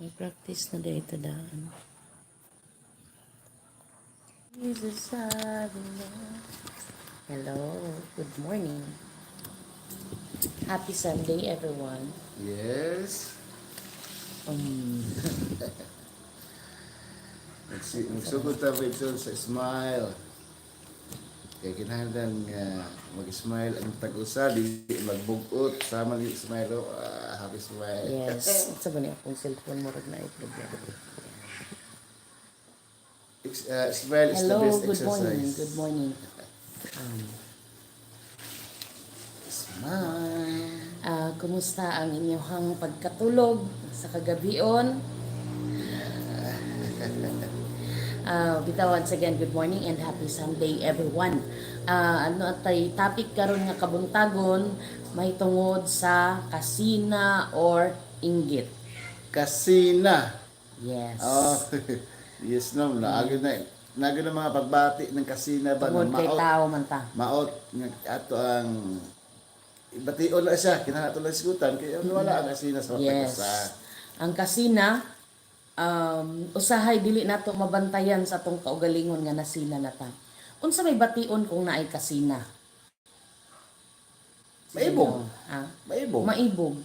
May practice na dito daan. Jesus, hello, good morning. Happy Sunday, everyone. Yes. Magsugod ta Bidson sa smile. Kaya kinahanglan nga mag-smile ang tag-usa, di magbugot sama ni smile. Happy smile. Yes, sa ba niya akong cellphone mo rin na i-problema. Smile is Hello, the best good exercise. morning, good morning. Smile. Kumusta ang inyong pagkatulog sa kagabion? Bitaw, once again, good morning and happy Sunday, everyone. Ano tay topic karon nga kabuntagon may tungod sa kasina or inggit. Kasina. Yes. Yes no, naagid na. Nagid na mga pagbati ng kasina ba Tungod kay tao man ta. maot nga ato ang ibation na siya kinahanglan lang sigutan kay wala ang kasina sa Yes. Ang kasina usahay dili nato mabantayan sa atong kaugalingon nga nasina na ta. Unsa may bation kung naay kasina? Maibog. Maibog. Maibog.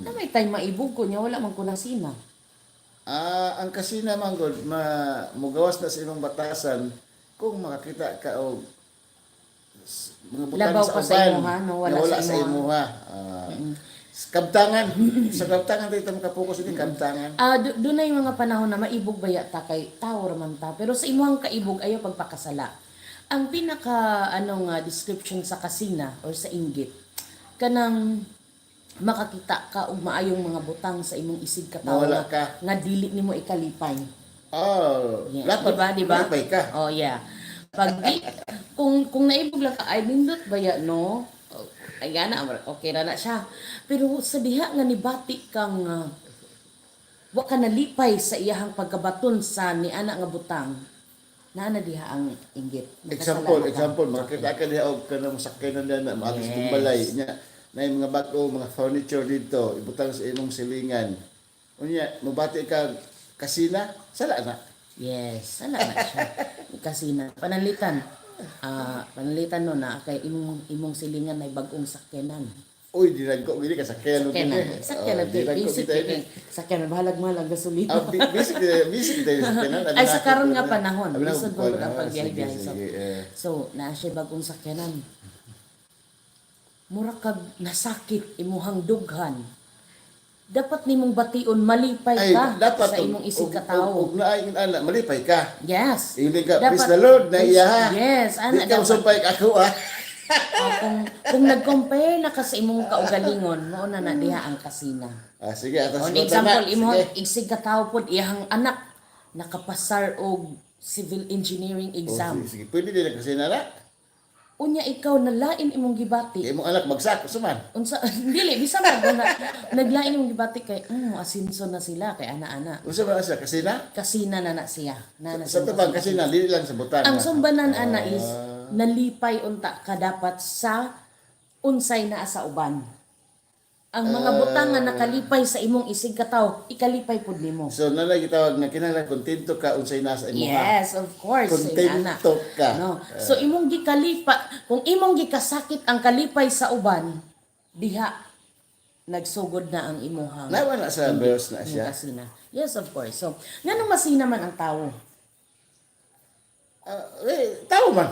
Na may tay maibog ko nya wala man ko nasina. Ang kasina man gud mugawas na sa imong batasan kung makakita ka og mga butang Labaw sa pa sa uban imuha, no? na wala sa imuha. Kabtangan. Sa kabtangan dito makapokus ini kabtangan. Dunay mga panahon na maibog baya ta kay tao raman ta. Pero sa imuhang kaibog ayo pagpakasala. Ang pinaka description sa kasina or sa inggit kanang makakita ka og maayong mga butang sa imong isig katawo Mawala ka. nga dili nimo ikalipay. Yeah. Diba? Lapay ka. Oh yeah. Pag kung naibog lang ka ay nindot baya no. Ay gana okay ra na siya. Pero sa diha nga nibati kang wa ka nalipay sa iyahang pagkabaton sa niana nga butang. Naana diha ang inggit. Example, makakita ka diha og kanang sakyanan na maagis Yes. balay nya na mga bago mga furniture dito ibutang sa imong silingan. Unya, mabati ka kasina, sala na. Yes, ana na siya. Kasina. Panalitan. Panalitan no na kay imong silingan ay bagong sakyanan. Uy, dinagko gini ka sakyan Sakyanan. Sakyanan bahalag malang gasolina. Bisig tayo sakyanan. Ay sa karon nga panahon, Abi na, lisod mo ang sige, pagbiyahe. sige, So, naa siya bagong sakyanan. Mura kag nasakit imuhang dughan. Dapat nimong bation malipay Ay, ka dapat sa imong isig katawo. ug naay ana malipay ka. Yes. Ili ka, Dapat- praise the Lord na iya ha. Yes, ana Di ka dapat. usumpay ako Kung nag-compare na ka sa imong kaugalingon, mao na diha ang kasina. Sige, atas On ko example, na. imong Sige. isig katawo pod iyang anak nakapasar og civil engineering exam. Sige, pwede din ang kasina na. Unya ikaw nalain imong gibati. Kaya imong anak bagsak, suman. Unsa dili bisa man na naglain imong gibati kay asinso na sila kay ana-ana. Unsa ba siya kasina? Kasina na siya. Na Sa tabang kasina, dili lang sa butang. Ang sumbanan ana is nalipay unta ka dapat sa unsay naa sa uban. Ang mga butang nga nakalipay sa imong isig kataw, ikalipay pud nimo. So nanay gitawag nga kinahanglan kontento ka unsay nasa imong. Yes, of course. Kontento ka. No. So imong kung imong gikasakit ang kalipay sa uban, diha nagsugod na ang imuhang Nawa na sa verse na imong siya. kasina. Yes, of course. So, nganong masina man ang tawo? Tao man.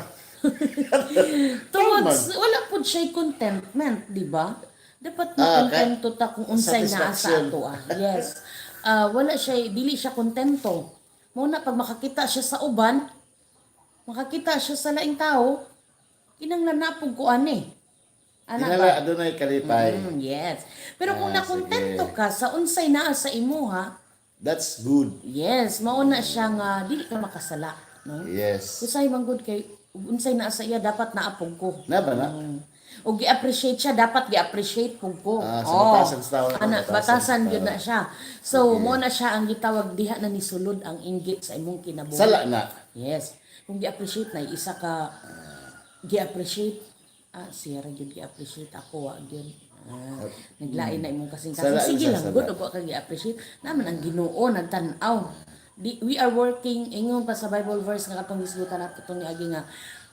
Tungod, man. wala pud siya contentment, di ba? Dapat makontento ta kung unsay naa sa Satisfaction. ato. Yes. Wala siya, dili siya kontento. Muna pag makakita siya sa uban, makakita siya sa laing tao, kinanglan na pug kuan eh. Ana ba? Kinala adunay kalipay. Yes. Pero kung nakontento sige. ka sa unsay naa sa imuha, That's good. yes, mauna siya nga dili ka makasala, no? Yes. Usay man gud kay unsay naa sa iya dapat naapog ko. Na ba na? O gi-appreciate siya, dapat gi-appreciate pug ko. Sa batasan sa tao. Batasan yun na siya. So, mo na siya ang gitawag diha na nisulod ang inggit sa imong kinabuhi. Sala na. Yes. Kung gi-appreciate na, isa ka gi-appreciate. Siya ra gyud gi-appreciate ako, wa gyud. Naglain na imong kasing Sala kasi. Sige sa lang, sala. good og kag-appreciate. Naman ang Ginoo nagtan-aw. We are working ingon pa sa Bible verse nga katong gisgutan nato tong niagi nga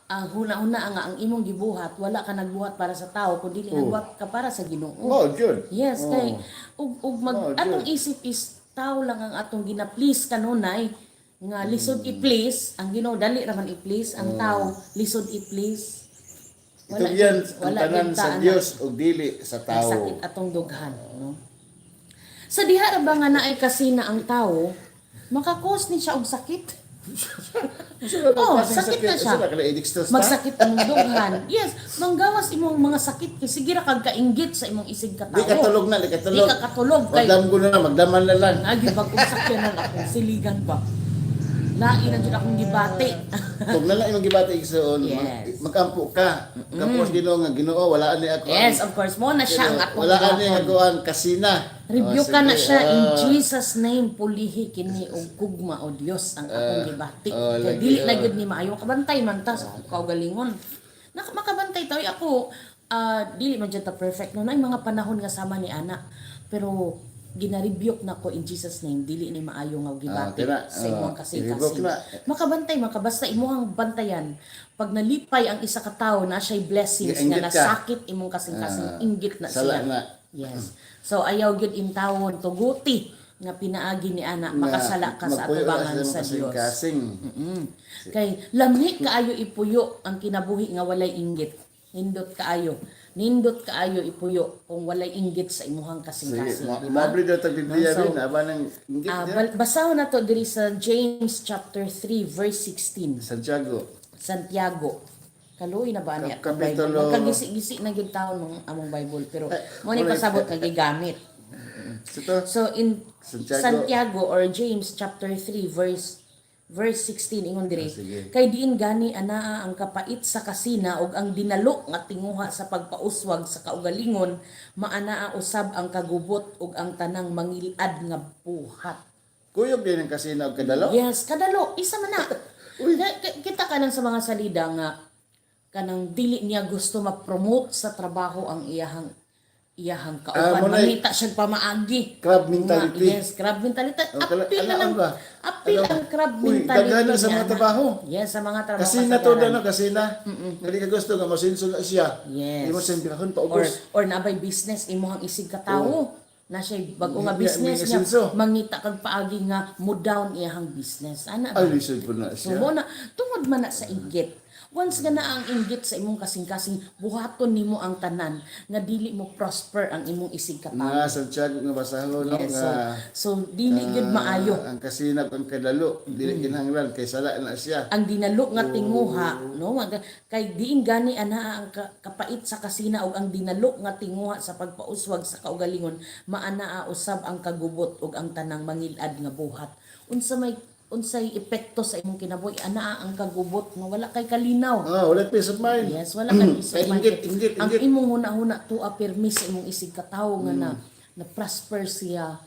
ang huna-huna nga ang imong gibuhat wala ka nagbuhat para sa tao kundi nagbuhat ka para sa Ginoo. Oh, Jud. Yes, kay ug Oh, atong Jud. isip is tao lang ang atong gina-please kanunay nga lisod i-please ang Ginoo dali ra man i-please ang tao lisod i-please. Ito yan, ang wala tanan gyud sa taan Dios ug dili sa na tao. sakit atong dughan, no? Sa diha ra ba nga naay kasina ang tao, makakos ni siya og sakit. Oh, sakit na siya. Magsakit ang dughan. Yes, manggawas imong mga sakit kay sige ra kag kainggit sa imong isig ka Di tawo. katulog na, di Di katulog. ka katulog kay Magdam ko na, magdaman na lang. agi bag usakyanan akong siligan ba. Lain na jud akong gibati. Kung na lang imong gibati igsoon, Yes. magampo ka. Kapos Ginoo nga Ginoo, wala ani ako. Yes, of course mo na siya ang atong wala ani gihapon. ako ang kasina. Review Oh, ka na sige. siya in Jesus name pulihi kini og gugma o Dios ang akong gibati. Kay lagi, dili na gyud ni maayo kabantay man ta sa kaugalingon. Makabantay tayo ako dili man jud ta perfect no nay mga panahon nga sama ni ana. Pero gina-rebuke na ko in Jesus name dili ni maayo nga gibati kaya na, sa imong i-rebuke kasing-kasing. na. Makabantay makabasta imong bantayan pag nalipay ang isa ka tawo na siya'y blessings nga Inggit ka. nasakit imong kasing-kasing inggit na sala siya. na. Yes. So ayaw gyud intawon tuguti nga pinaagi ni ana Na makasala ka sa magpuyo na atubangan sila sa Dios. kasing-kasing. Kay lami kaayo ipuyo ang kinabuhi nga walay inggit. Nindot kaayo. Nindot kaayo ipuyo kung walay inggit sa imuhang Sige, kasing-kasing. di ba? mabli daw tag Biblia So, rin, aba nang inggit niya. basahon na to diri sa James chapter 3 verse 16. Santiago. Santiago. Kaluoy na ba niya ang Kapitulo- Bible? Magkagisi-gisi na gyud taon ng among Bible pero mo ni wala- pasabot nga gigamit. Ito, So in Santiago. Santiago or James chapter 3 verse 16 ingon diri sige. kay diin gani anaa ang kapait sa kasina ug ang dinalo nga tinguha sa pagpauswag sa kaugalingon maanaa usab ang kagubot ug ang tanang mangilad nga buhat. kuyog din ang kasina og kadalo. Yes, kadalo isa man na. Uy. Kita ka lang sa mga salida nga kanang dili niya gusto ma-promote sa trabaho ang iyahang kauban. munay- Mamita siyang pamaagi. Crab mentality. Yes, crab mentality. Ang kala- Apil na alam lang. ba? Apil ang crab Uy, mentality. daghan na sa niya, mga na. trabaho. Yes, sa mga trabaho. Kasina to kasagaran. no, kasina. Nga di ka gusto nga masinso na siya. Yes. Di mo siyang bilahon pa Or, ubos. or nabay business, imuhang isig ka tao. Na siya bago nga May- business may niya. asenso. Mangita kag paagi nga mo down iyahang business. Ana ba? Ay, lisod po na So siya. mo na tungod man na sa inggit. Once nga na ang inggit sa imong kasing-kasing buhaton nimo ang tanan nga dili mo prosper ang imong isig ka Nga tao. Santiago nga basahon no, Yes, nga so dili gyud maayo. ang kasina ang kadalo, dili kinahanglan kay sala na siya. Ang dinalo nga tinguha, no? Kay diin gani ana ang kapait sa kasina ug ang dinalo nga tinguha sa pagpauswag sa kaugalingon maanaa usab ang kagubot ug ang tanang mangilad nga buhat. Unsay epekto sa imong kinabuhi ana ang kagubot nga wala kay kalinaw. Wala peace of mind. Yes, wala ka peace of Kay mind. inggit. Ang imong huna-huna tuwa permis sa imong isig katawo nga na prosper siya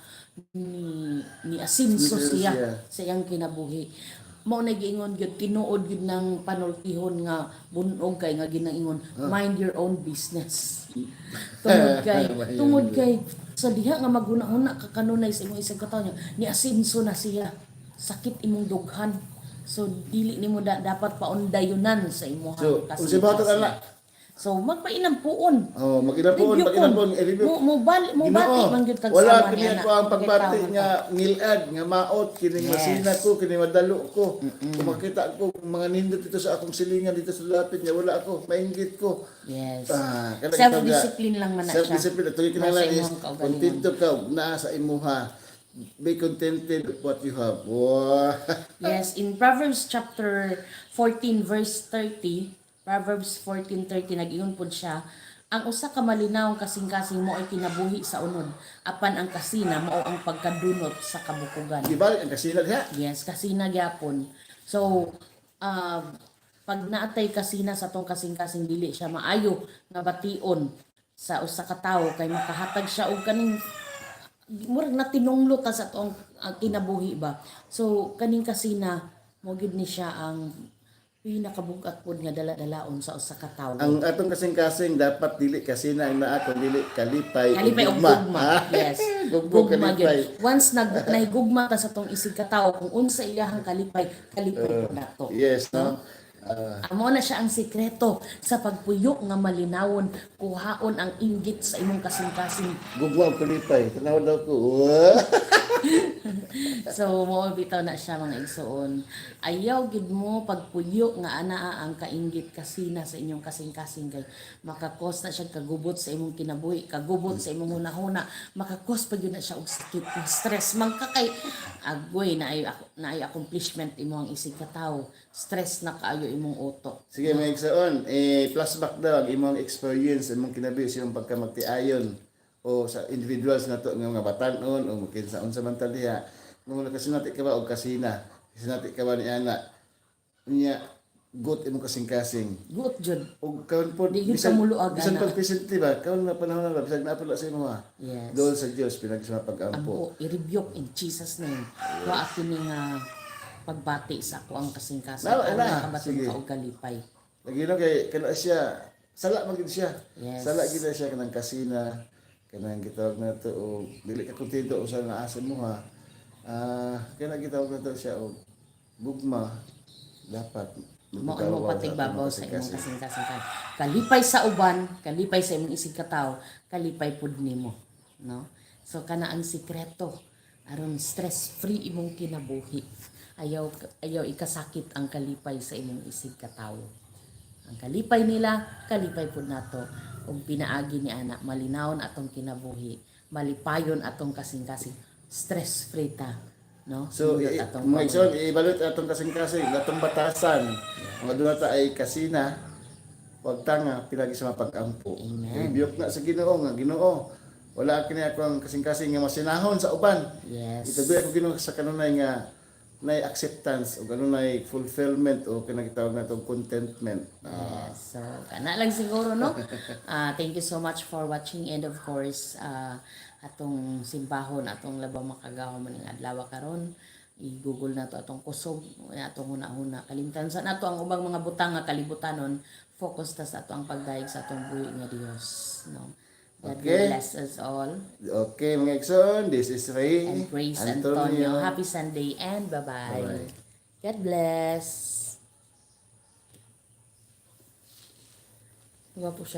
ni asinso Ni- siya siya. sa iyang kinabuhi. Mao na giingon gyud tinuod gyud ng panultihon nga bunog kay nga ginaingon mind your own business. Tungod kay sa diha nga maghuna-huna ka kanunay sa imong isig katawo niya ni asinso na siya. Sakit imong dughan. So dili nimo dapat paundayunan sa imong So, unsay batok ana? So magpainam puon. Mag-inapon, i-review. Mo bati man gyud kag Wala sama kini niya ako ang pagbati nga ngilad nga maot kining Yes. masina ko kini madalo ko. Kung makita ko mga nindot dito sa akong silingan dito sa lapit niya wala ako mainggit ko. Yes. Kada Self-discipline lang man na siya. Self-discipline. Ito yung Nasa kinahanglan is imong kaugalingon. kontento ka naa sa imuha. Be contented with what you have. Wow. Yes, in Proverbs chapter 14 verse 30, Proverbs 14:30 nag-ingon pud siya, ang usa ka malinaw kasing-kasing mo ay kinabuhi sa unod, apan ang kasina mao ang pagkadunot sa kabukugan. Di ba ang kasina diha? Yes, kasina gyapon. So, pag naatay kasina sa tong kasing-kasing dili siya maayo nga bation sa usa ka tawo kay makahatag siya og kaning murag na tinunglo ta sa tong kinabuhi ba. So kaning kasina mo gid ni siya ang Nakabugat po nga dala-dalaon sa usa ka tawo. Ang atong kasing-kasing dapat dili kasina ang naa kun dili kalipay Kalipay o ug gugma. gugma. Yes. Gugma Gugma kalipay. gyud. Once nahigugma ta sa tong isig ka tawo kung unsa iyahang kalipay, kalipay po nato. Yes, no. Amo na siya ang sikreto sa pagpuyo nga malinawon, kuhaon ang inggit sa imong kasing-kasing. Gugma og kalipay. Tanaw daw ko. So mo bitaw na siya mga igsoon. Ayaw gid mo pagpuyo nga anaa ang kainggit kasina sa inyong kasing-kasing kay makakos na siya kagubot sa imong kinabuhi, kagubot sa imong hunahuna, makakos pa gyud na siya og sakit, og stress man ka kay agoy na ay accomplishment imong isig ka tawo. Stress na kaayo imong utok. Sige, may igsoon. Flashback daw ang imong experience, imong kinabuhi sa imong pagkamagtiayon o sa individuals na to nga mga batanon o kinsa unsa man ta diha. Kung nakasinati ka ba og kasina, sinati ka ba ni ana? Unya gut imong kasing-kasing. Gut jud. Og karon po Di gyud ka muluag, bisan ana. pag presente ba, karon na panahon na bisag na pala sa imo ha. Yes. Doon sa Dios pinagsama pag-ampo. Ampo i-rebuke in Jesus name. Wa kini nga pagbati sa ako ang kasing-kasing. Nawa, Ang na. nakabaton Sige. ka og kalipay. Lagi no kay kana siya, sala man gid siya. Yes. Sala gid siya kanang kasina, kanang gitawag na to o dili ka kontento usa na asa mo ha. Kana gitawag na to siya og gugma dapat Mo magpagawa patigbabaw sa sa ating imong kasing-kasing. kasing-kasing ka. Kalipay sa uban, kalipay sa imong isig ka tawo, kalipay pud nimo, no? So kana ang sikreto aron stress-free imong kinabuhi. Ayaw ikasakit ang kalipay sa imong isig ka tawo. Ang kalipay nila, kalipay pud nato. Ug pinaagi ni ana, malinawon atong kinabuhi, malipayon atong kasing-kasing, stress-free ta, no? So, Hindot atong mga igsoon, ibalot atong kasing-kasing, atong batasan. Mga doon ta ay kasina, wag tanga, pinagi sa mapag-ampo. Amen. Ibiyok na sa Ginoo nga, Ginoo, wala kini ako ang kasing-kasing nga masinahon sa uban. Yes. Itabi ako Ginoo sa kanunay nga nay acceptance o kanunay fulfillment o kinagitawag na itong contentment. Yes. So, kana lang siguro, no? Thank you so much for watching and of course, atong simbahon, atong labang makagawa maning adlaw karon. I-google na to atong kusog, atong huna-huna. Kalimtan sa nato ang ubang mga butang nga kalibutanon, focus ta sa ato ang pagdayeg sa atong buhi nga Dios, no? God Okay. bless us all. Okay mga igsoon, this is Ray And praise Antonio. Happy Sunday and bye-bye. Bye-bye. God bless. Diba po siya?